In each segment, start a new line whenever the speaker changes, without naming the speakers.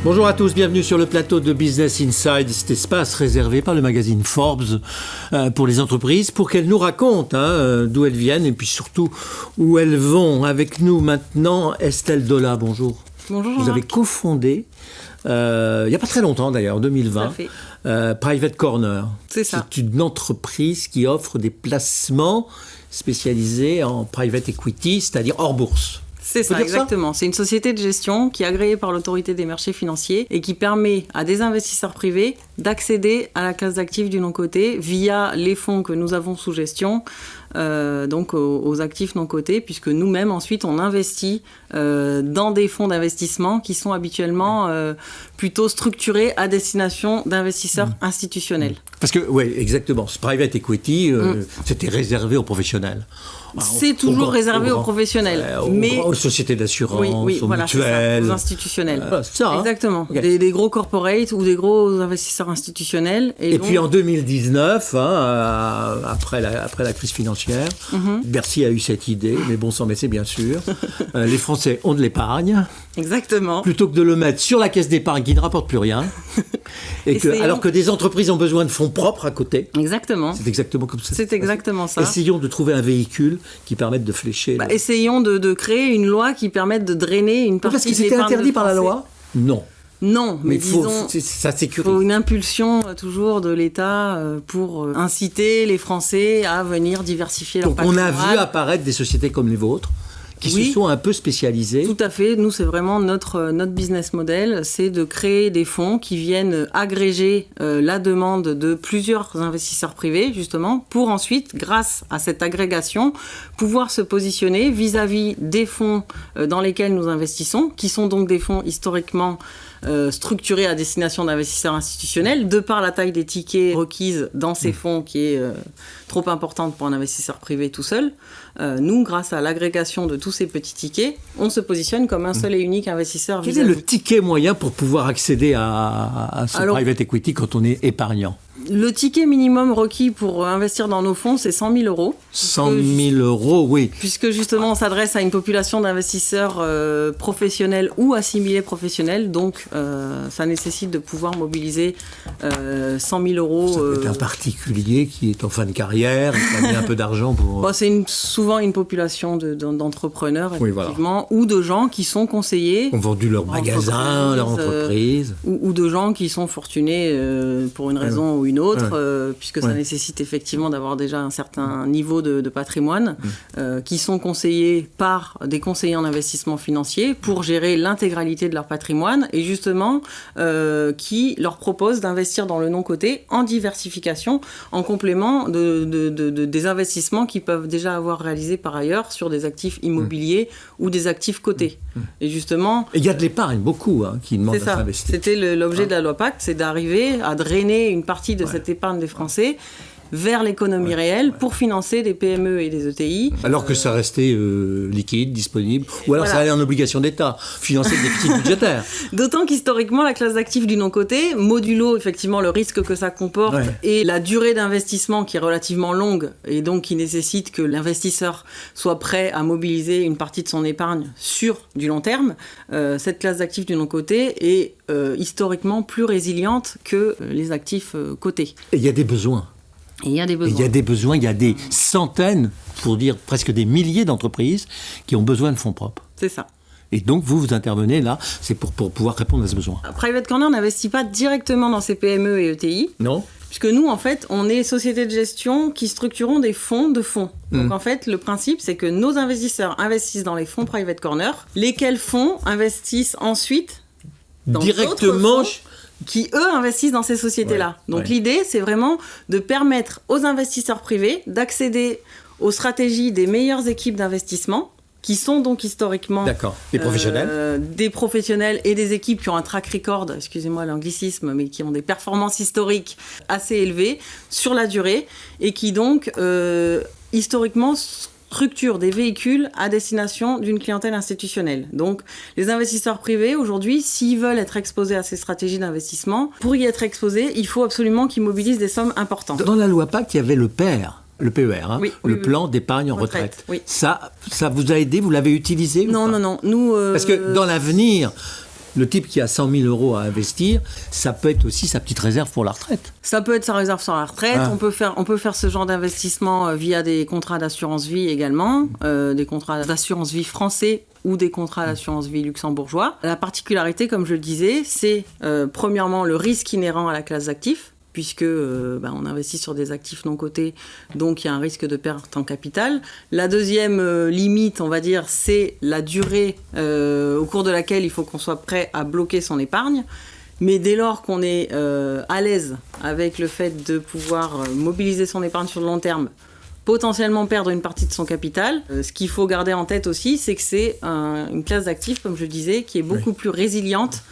Bonjour à tous, bienvenue sur le plateau de Business Inside, cet espace réservé par le magazine Forbes pour les entreprises, pour qu'elles nous racontent d'où elles viennent et puis surtout où elles vont. Avec nous maintenant, Estelle Dolla, bonjour.
Bonjour
Vous avez cofondé, il n'y a pas très longtemps d'ailleurs, en 2020, Private Corner.
C'est ça.
C'est une entreprise qui offre des placements spécialisés en private equity, c'est-à-dire hors bourse.
C'est ça, exactement. C'est une société de gestion qui est agréée par l'autorité des marchés financiers et qui permet à des investisseurs privés d'accéder à la classe d'actifs du non-coté via les fonds que nous avons sous gestion, donc aux actifs non-cotés, puisque nous-mêmes, ensuite, on investit dans des fonds d'investissement qui sont habituellement plutôt structurés à destination d'investisseurs institutionnels.
Parce que, oui, exactement. Ce private equity, c'était réservé aux professionnels.
C'est toujours réservé aux professionnels. Mais
aux sociétés d'assurance, aux
voilà,
mutuelles.
C'est ça, aux institutionnels.
C'est ça,
exactement.
Okay.
Des gros corporates ou des gros investisseurs institutionnels.
Et donc, puis en 2019, après la crise financière, Bercy a eu cette idée, mais bon sang, mais c'est bien sûr. Les Français ont de l'épargne.
Exactement.
Plutôt que de le mettre sur la caisse d'épargne qui ne rapporte plus rien. Alors que des entreprises ont besoin de fonds propres à côté.
Exactement.
C'est exactement comme ça.
C'est exactement ça.
Essayons de trouver un véhicule qui permette de flécher.
Essayons de créer une loi qui permette de drainer une partie de l'épargne.
Parce que c'était interdit par la loi ? Non,
mais
disons,
ça sécurise. Il faut une impulsion toujours de l'État pour inciter les Français à venir diversifier leur patrimoine.
Donc on a vu apparaître des sociétés comme les vôtres qui se sont un peu spécialisées.
Tout à fait. Nous, c'est vraiment notre business model, c'est de créer des fonds qui viennent agréger la demande de plusieurs investisseurs privés, justement, pour ensuite, grâce à cette agrégation, pouvoir se positionner vis-à-vis des fonds dans lesquels nous investissons, qui sont donc des fonds historiquement structurés à destination d'investisseurs institutionnels, de par la taille des tickets requises dans ces fonds qui est trop importante pour un investisseur privé tout seul. Nous, grâce à l'agrégation de tous ces petits tickets, on se positionne comme un seul et unique investisseur.
Quel est le ticket moyen pour pouvoir accéder à ce private equity quand on est épargnant ?
Le ticket minimum requis pour investir dans nos fonds, c'est 100 000 euros.
100 000 euros, oui.
Puisque justement, on s'adresse à une population d'investisseurs professionnels ou assimilés professionnels. Donc, ça nécessite de pouvoir mobiliser 100 000 euros.
Ça peut être un particulier qui est en fin de carrière et qui a mis un peu d'argent pour...
c'est souvent une population d'entrepreneurs, effectivement, ou de gens qui sont conseillers.
Ont vendu leur magasin, leur entreprise.
Ou de gens qui sont fortunés pour une raison ou une autre, puisque ça nécessite effectivement d'avoir déjà un certain niveau de patrimoine, qui sont conseillés par des conseillers en investissement financier pour gérer l'intégralité de leur patrimoine et justement qui leur proposent d'investir dans le non-coté en diversification, en complément des investissements qu'ils peuvent déjà avoir réalisés par ailleurs sur des actifs immobiliers ou des actifs cotés. Et justement...
Et il y a de l'épargne, beaucoup, qui demandent à s'investir.
C'était l'objet de la loi Pacte, c'est d'arriver à drainer une partie de cette épargne des Français vers l'économie réelle pour financer des PME et des ETI.
Alors que ça restait liquide, disponible, ou alors ça allait en obligation d'État, financer le déficit budgétaire.
D'autant qu'historiquement, la classe d'actifs du non-coté, modulo effectivement le risque que ça comporte et la durée d'investissement qui est relativement longue et donc qui nécessite que l'investisseur soit prêt à mobiliser une partie de son épargne sur du long terme, cette classe d'actifs du non-coté est historiquement plus résiliente que les actifs cotés.
Et il y a des besoins.
Il y a des
besoins. Il y a des centaines, pour dire presque des milliers d'entreprises qui ont besoin de fonds propres.
C'est ça.
Et donc, vous intervenez là, c'est pour pouvoir répondre à ce besoin.
Private Corner n'investit pas directement dans ces PME et ETI.
Non.
Puisque nous, en fait, on est société de gestion qui structurons des fonds de fonds. Donc, en fait, le principe, c'est que nos investisseurs investissent dans les fonds Private Corner, lesquels fonds investissent ensuite dans
directement
d'autres fonds qui, eux, investissent dans ces sociétés-là. Donc, l'idée, c'est vraiment de permettre aux investisseurs privés d'accéder aux stratégies des meilleures équipes d'investissement, qui sont donc historiquement...
D'accord. Des professionnels
des professionnels et des équipes qui ont un track record, excusez-moi l'anglicisme, mais qui ont des performances historiques assez élevées sur la durée, et qui donc, historiquement... structure des véhicules à destination d'une clientèle institutionnelle. Donc, les investisseurs privés, aujourd'hui, s'ils veulent être exposés à ces stratégies d'investissement, pour y être exposés, il faut absolument qu'ils mobilisent des sommes importantes.
Dans la loi Pacte, il y avait le PER, le plan d'épargne en retraite. Ça vous a aidé, vous l'avez utilisé
Non. Nous,
Parce que dans l'avenir, le type qui a 100 000 euros à investir, ça peut être aussi sa petite réserve pour la retraite.
Ça peut être sa réserve sur la retraite. On peut faire ce genre d'investissement via des contrats d'assurance vie également, des contrats d'assurance vie français ou des contrats d'assurance vie luxembourgeois. La particularité, comme je le disais, c'est premièrement le risque inhérent à la classe d'actifs, puisque on investit sur des actifs non cotés, donc il y a un risque de perte en capital. La deuxième limite, on va dire, c'est la durée au cours de laquelle il faut qu'on soit prêt à bloquer son épargne. Mais dès lors qu'on est à l'aise avec le fait de pouvoir mobiliser son épargne sur le long terme, potentiellement perdre une partie de son capital. Ce qu'il faut garder en tête aussi, c'est que c'est une classe d'actifs, comme je disais, qui est beaucoup plus résiliente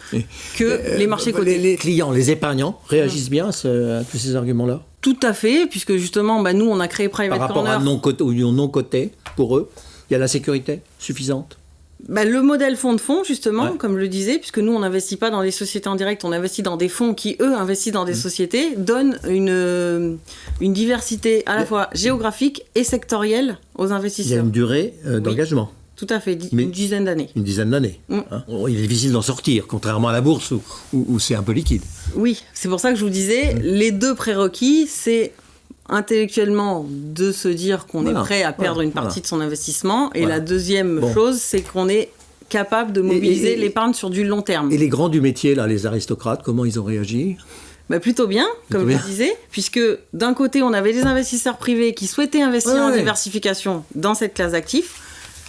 que les marchés cotés.
Les clients, les épargnants réagissent bien à tous ces arguments-là?
Tout à fait, puisque justement, nous, on a créé Private Corner.
Par rapport aux non cotés, pour eux, il y a la sécurité suffisante?
Le modèle fonds de fonds, justement, comme je le disais, puisque nous, on n'investit pas dans les sociétés en direct, on investit dans des fonds qui, eux, investissent dans des sociétés, donnent une diversité à la fois géographique et sectorielle aux investisseurs.
Il y a une durée d'engagement.
Tout à fait, une dizaine d'années.
Une dizaine d'années. Il est difficile d'en sortir, contrairement à la bourse où c'est un peu liquide.
Oui, c'est pour ça que je vous disais, les deux prérequis, c'est intellectuellement de se dire qu'on est prêt à perdre une partie de son investissement, et la deuxième chose, c'est qu'on est capable de mobiliser l'épargne sur du long terme.
Et les grands du métier, là, les aristocrates, comment ils ont réagi?
Plutôt bien, comme je disais, puisque d'un côté, on avait des investisseurs privés qui souhaitaient investir en diversification dans cette classe d'actifs,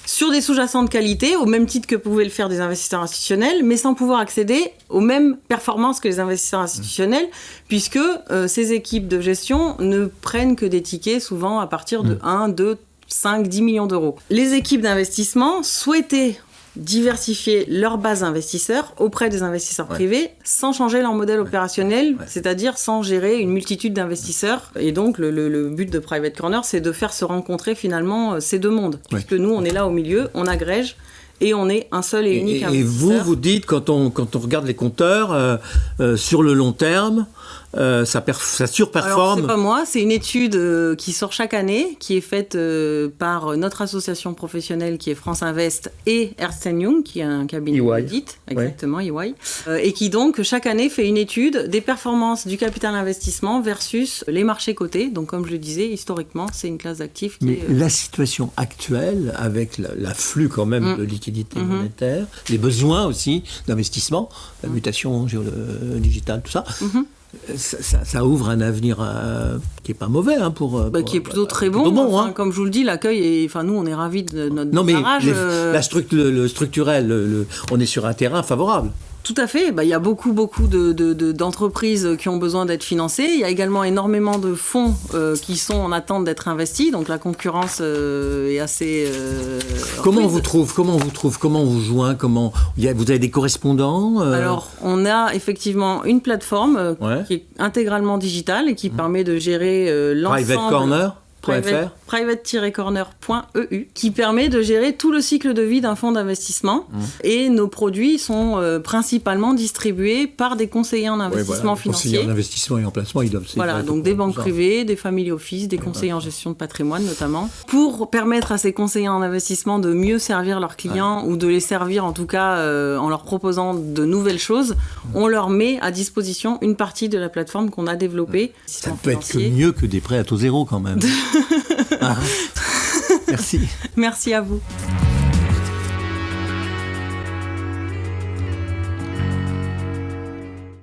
sur des sous-jacents de qualité, au même titre que pouvaient le faire des investisseurs institutionnels, mais sans pouvoir accéder aux mêmes performances que les investisseurs institutionnels, puisque ces équipes de gestion ne prennent que des tickets, souvent à partir de 1, 2, 5, 10 millions d'euros. Les équipes d'investissement souhaitaient diversifier leur base investisseurs auprès des investisseurs privés sans changer leur modèle opérationnel, c'est-à-dire sans gérer une multitude d'investisseurs. Et donc, le but de Private Corner, c'est de faire se rencontrer finalement ces deux mondes. Puisque nous, on est là au milieu, on agrège et on est un seul et unique investisseur.
Et vous dites, quand on regarde les compteurs, sur le long terme, ça surperforme.
Alors, c'est pas moi, c'est une étude qui sort chaque année, qui est faite par notre association professionnelle qui est France Invest et Ernst & Young, qui est un cabinet d'audit, exactement, EY, et qui donc chaque année fait une étude des performances du capital investissement versus les marchés cotés. Donc comme je le disais, historiquement, c'est une classe d'actifs qui
la situation actuelle, avec l'afflux quand même de liquidités monétaires, les besoins aussi d'investissement, la mutation digitale, tout ça, ça ouvre un avenir qui n'est pas mauvais
qui est plutôt très bon. Comme je vous le dis, l'accueil nous on est ravis de notre démarrage.
Le structurel, on est sur un terrain favorable.
Tout à fait. Il y a beaucoup d'entreprises qui ont besoin d'être financées. Il y a également énormément de fonds qui sont en attente d'être investis. Donc la concurrence est assez...
Comment on vous trouve? Comment on vous joint? Vous avez des correspondants?
Alors, on a effectivement une plateforme qui est intégralement digitale et qui permet de gérer l'ensemble...
Private Corner
private-corner.eu, qui permet de gérer tout le cycle de vie d'un fonds d'investissement. Et nos produits sont principalement distribués par des conseillers en investissement financier.
Conseillers en investissement et en placement, ils doivent...
donc des banques privées, des family office, des conseillers en gestion de patrimoine notamment, pour permettre à ces conseillers en investissement de mieux servir leurs clients ou de les servir en tout cas en leur proposant de nouvelles choses. On leur met à disposition une partie de la plateforme qu'on a développée.
Ça peut être mieux que des prêts à taux zéro quand même. Merci.
Merci à vous.